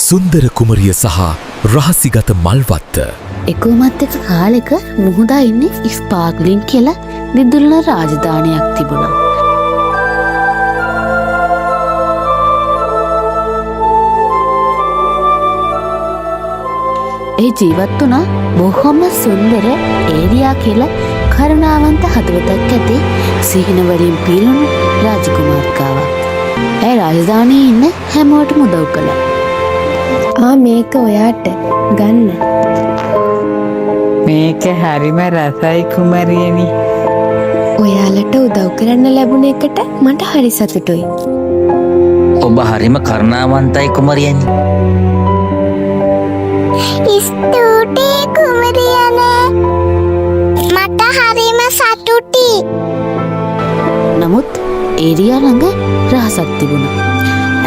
සුන්දර කුමරිය සහ රහසිගත මල්වත්ත. එකෝමත් එක කාලෙක මුහුදා ඉන්නේ ස්පාර්ක්ලින් කියලා දිදුල්ල රාජධානයක් තිබුණා. ඒ ජීවත් වුණා බොහොම සුන්දර ඒරියා කියලා කරුණාවන්ත හදවතක් ඇති සිහින වලින් පිරුණු රාජකුමාරිකාවක්. ඒ රාජධානියේ ඉන්න හැමෝටම උදව් කළා. මේක ඔයාට ගන්න. මේක හරිම රසයි කුමරියනි. ඔයාලට උදව් කරන්න ලැබුණ එකට මට හරි සතුටුයි. ඔබ හරිම කරුණාවන්තයි කුමරියනි. ස්තුතියි කුමරියනේ. මට හරිම සතුටුයි. නමුත් ඒරියා ළඟ රහසක් තිබුණා.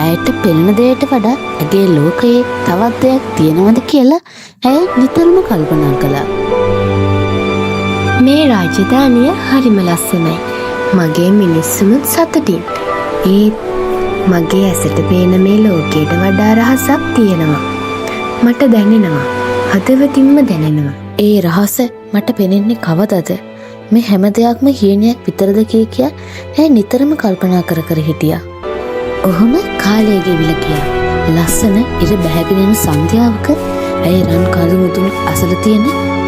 ඇයට පෙනෙන දෙයට වඩා ඇගේ ලෝකයේ තවත් දෙයක් තියෙනවද කියලා ඇය නිතරම කල්පනා කළා. මේ රාජධානිය හරිම ලස්සනයි. මගේ මිනිස්සුනුත් සතුටින්. ඒත් මගේ ඇසට පේන මේ ලෝකයට වඩා රහසක් තියෙනවා. මට දැනෙනවා. හදවතින්ම දැනෙනවා. ඒ රහස මට පෙනෙන්නේ කවදද? මේ හැම දෙයක්ම හීනයක් විතරද කිය ඇය නිතරම කල්පනා කර හිටියා. ඔහොම කාලය ගෙවිලා ගියා. ලස්සන ඉර බැහැගෙන යන සන්ධ්‍යාවක ඇය රන් කඳු මුදුන් අසල තියෙන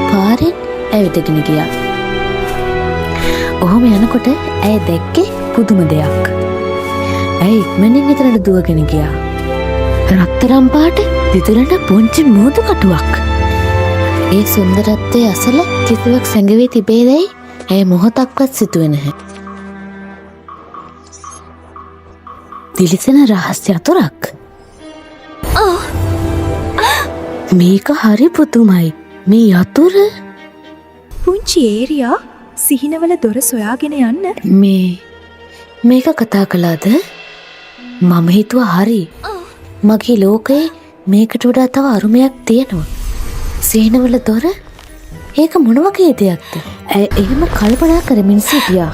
පාරෙන් ඇවිදගෙන ගියා. ඔහොම යනකොට ඇය දැක්කේ පුදුම දෙයක්. ඇය ඉක්මනින් එතනට දුවගෙන ගියා. රත්තරන් පාට දිදුලන පුංචි මෝදු කටුවක්. ඒ සුන්දරත්වයේ අසල කිසිවක් සැඟවී තිබේදැයි ඇය මොහොතක්වත් සිතුවේ නැහැ. දිලිසෙන රහස්‍ය අතුරක්. මේක හරි පුදුමයි. මේ යතුර පුංචි ඒරියා සිහිනවල දොර සොයාගෙන යන්න මේක කතා කළාද? මම හිතුවා හරි. මගේ ලෝකයේ මේකට වඩා තව අරුමයක් තියෙනවා. සිහිනවල දොර? ඒක මොන වගේ දෙයක්ද? ඇය එහෙම කල්පනා කරමින් සිටියා.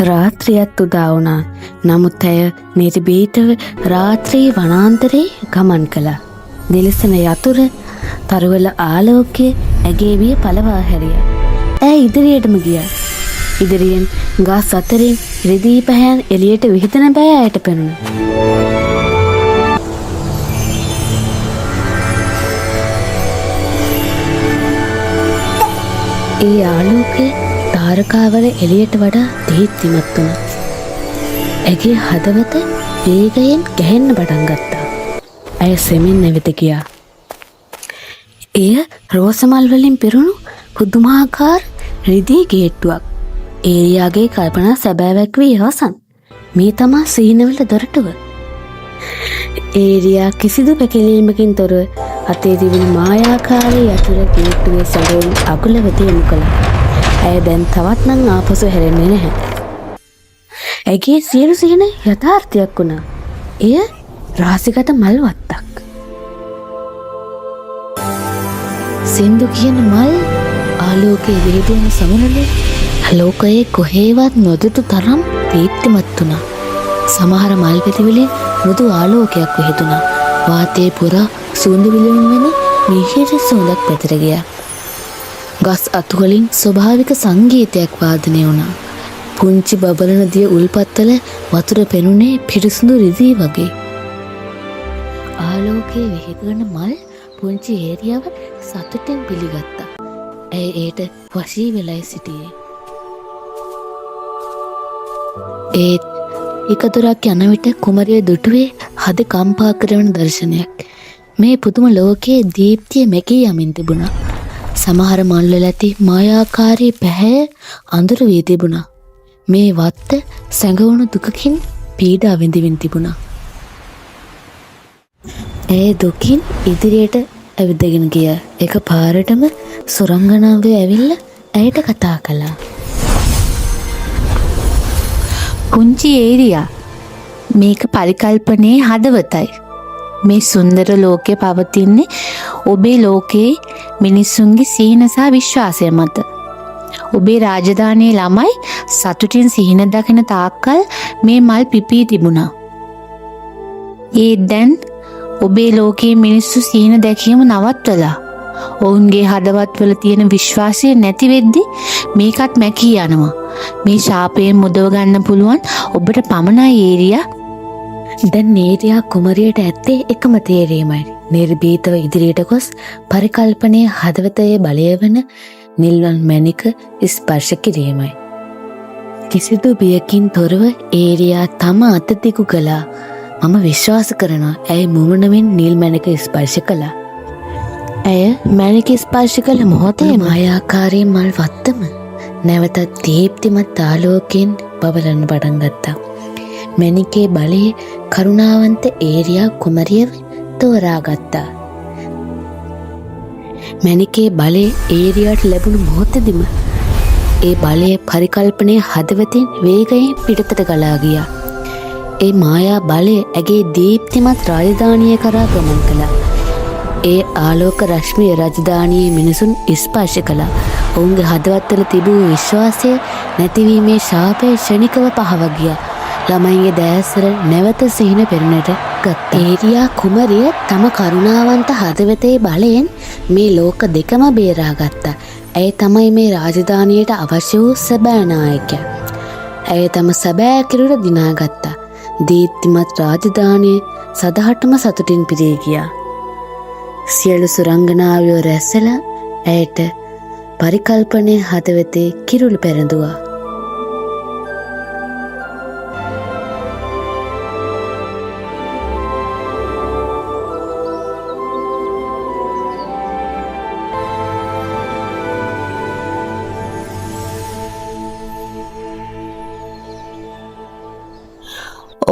රාත්‍රියත් උදා වුණා. නමුත් ඇය නිර්භීතව රාත්‍රී වනාන්තරේ ගමන් කළා. දිලිසෙන යතුර තරුවල ආලෝකය ඇගේ විය පළවා හැරියා. ඇය ඉදිරියටම ගියා. ඉදිරියෙන් ගස් අතරින් රිදී පැහැයන් එළියට විහිදෙන බව ඇයට පෙනුණා. ඒ ආලෝකයේ තාරකාවල එළියට වඩා දීප්තිමත් වුණා. ඇගේ හදවත වේගයෙන් ගැහෙන්න පටන් ගත්තා. ඇය සෙමින් නැවිත ගියා. එය රෝසමල් වලින් පිරුණු පුදුමාකාර රිදී ගේට්ටුවක්. ඒරියාගේ කල්පනා සැබෑවක් වී අවසන්. මේ තමා සිහිනවල දොරටුව. ඒරියා කිසිදු පැකිලීමකින් තොරව අතේ තිබෙන මායාකාරී යතුර ගේට්ටුවේ සැඟවුණු අගුල වෙත යොමු කළා. ඇය දැන් තවත් නම් ආපසු හැරෙන්නේ නැහැ. ඇගේ සියලු සිහින යථාර්ථයක් වුණා. එය රහසිගත මල්වත්තක්. සින්දු කියන මල් ආලෝකයේ විහිදෙන සමනලේ ලෝකයේ කොහේවත් නොදුටු තරම් දීප්තිමත් වුණා. සමහර මල් පෙතිවලින් මෘදු ආලෝකයක් විහිදුණා. වාතයේ පුරා සුවඳ විලවුන් වෙන මිහිරි සුවඳක් පැතිර ගියා. ගස් අතුවලින් ස්වභාවික සංගීතයක් වාදනය වුණා. පුංචි බබලන දිය උල්පත්වල වතුර පෙනුනේ පිරිසිදු රිදී වගේ. ආලෝකයේ විහිදුවන මල් පුංචි ඒරියාව සතුටින් පිළිගත්තා. ඇය ඒට වශී වෙලයි සිටියේ. ඒත් එකතුරක් යන විට කුමරිය දුටුවේ හද කම්පා කරන දර්ශනයක්. මේ පුදුම ලෝකයේ දීප්තිය මැකී යමින් තිබුණා. සමහර මල්වල ඇති මායාකාරී පැහැය අඳුරු වී තිබුණා. මේ වත්ත සැඟවුණු දුකකින් පීඩා විඳින්න තිබුණා. ඒ දුකින් ඉදිරියට ඇවිදගෙන ගියා. එක පාරටම සුරංගනාවේ ඇවිල්ලා ඇයට කතා කළා. පුංචි ඒරියා, මේක පරිකල්පනයේ හදවතයි. මේ සුන්දර ලෝකයේ පවතින්නේ ඔබේ ලෝකයේ මිනිසුන්ගේ සිහින සහ විශ්වාසය මත. ඔබේ රාජධානියේ ළමයි සතුටින් සිහින දකින තාක්කල් මේ මල් පිපී තිබුණා. ඒ දැන් ඔබේ ලෝකයේ මිනිස්සු සිහින දැකීම නවත්වලා ඔවුන්ගේ හදවත්වල තියෙන විශ්වාසය නැති වෙද්දි මේකත් මැකී යනවා. මේ ශාපයෙන් මුදව ගන්න පුළුවන් ඔබට පමණයි ඒරියා. දැන් නේරියා කුමරියට ඇත්තේ එකම තේරීමයි. නිර්භීතව ඉදිරියට ගොස් පරිකල්පනයේ හදවතේ බලය වන නිල්වන් මැණික ස්පර්ශ කිරීමයි. කිසිදු බියකින් තොරව ඒරියා තම අත දිගු කළා. මම විශ්වාස කරනවා ඇය මුමුණමින් නිල් මැණික ස්පර්ශ කළා. ඇය මැණික ස්පර්ශ කළ මොහොතේ මායාකාරී මල් වත්තම නැවතත් දීප්තිමත් ආලෝකයෙන් බබලන්න පටන් ගත්තා. මැණිකේ බලයේ කරුණාවන්ත ඒරියා කුමරියව තෝරාගත්තා. මැණිකේ බලය ඒරියාට ලැබුණු මොහොතේදීම ඒ බලයේ පරිකල්පනයේ හදවතින් වේගයෙන් පිටතට ගලා ගියා. ඒ මායා බලය ඇගේ දීප්තිමත් රාජධානිය කරා ගමන් කළා. ඒ ආලෝක රශ්මිය රාජධානියේ මිනිසුන් ස්පර්ශ කළා. ඔවුන්ගේ හදවත්වල තිබූ විශ්වාසය නැතිවීමේ ශාපය ක්ෂණිකව පහව ගියා. ළමයින්ගේ දැස්වල නැවත සිහින පෙරනට ගත්තා. ඒරියා කුමරිය තම කරුණාවන්ත හදවතේ බලයෙන් මේ ලෝක දෙකම බේරාගත්තා. ඇය තමයි මේ රාජධානියට අවශ්‍ය වූ සැබෑ නායකයා. ඇය තම සැබෑ කිරුළ දිනාගත්තා. දීප්තිමත් රාජධානිය සදහටම සතුටින් පිරී ගියා. සියලු සුරංගනාවියෝ රැස්සලා ඇයට පරිකල්පනයේ හදවතේ කිරුළ පෙරඳුවා.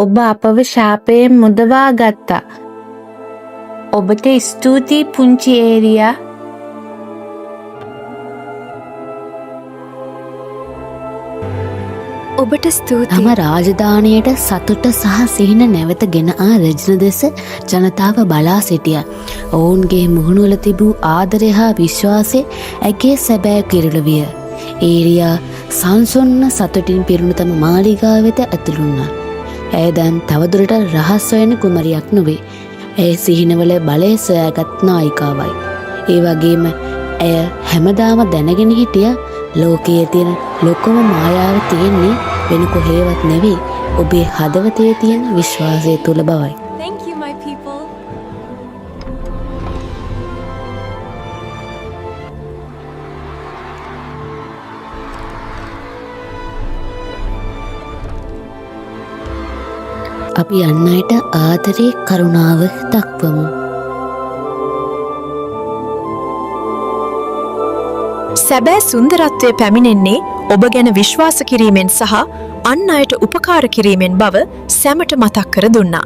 ඔබ අපව ශාපයෙන් මුදවා ගත්තා. ඔබට ස්තුතියි පුංචි ඒරියා. ඔබට ස්තුතියි. තම රාජධානියට සතුට සහ සිහින නැවත ගෙන ආ රජන දෙස ජනතාව බලා සිටියා. ඔවුන්ගේ මුහුණුවල තිබූ ආදරය හා විශ්වාසය ඇගේ සැබෑ කිරුළ විය. ඒරියා සංසොන්න සතුටින් පිරුණු තම මාලිගාව වෙත ඇතුළු වුණා. ඇය දැන් තවදුරට රහස් සොයන කුමරියක් නොවේ. ඇය සිහිනවල බලය සොයාගත් නායිකාවයි. ඒ වගේම ඇය හැමදාම දැනගෙන හිටිය ලෝකයේ තියෙන ලොකුම මායාව තියෙන්නේ වෙන කොහේවත් නෙවෙයි ඔබේ හදවතේ තියෙන විශ්වාසය තුල බවයි. Thank you, my people. අපි අන් අයට ආදරේ කරුණාව දක්වමු. සැබෑ සුන්දරත්වය පැමිණෙන්නේ ඔබ ගැන විශ්වාස කිරීමෙන් සහ අන් අයට උපකාර කිරීමෙන් බව සැමට මතක් කර දුන්නා.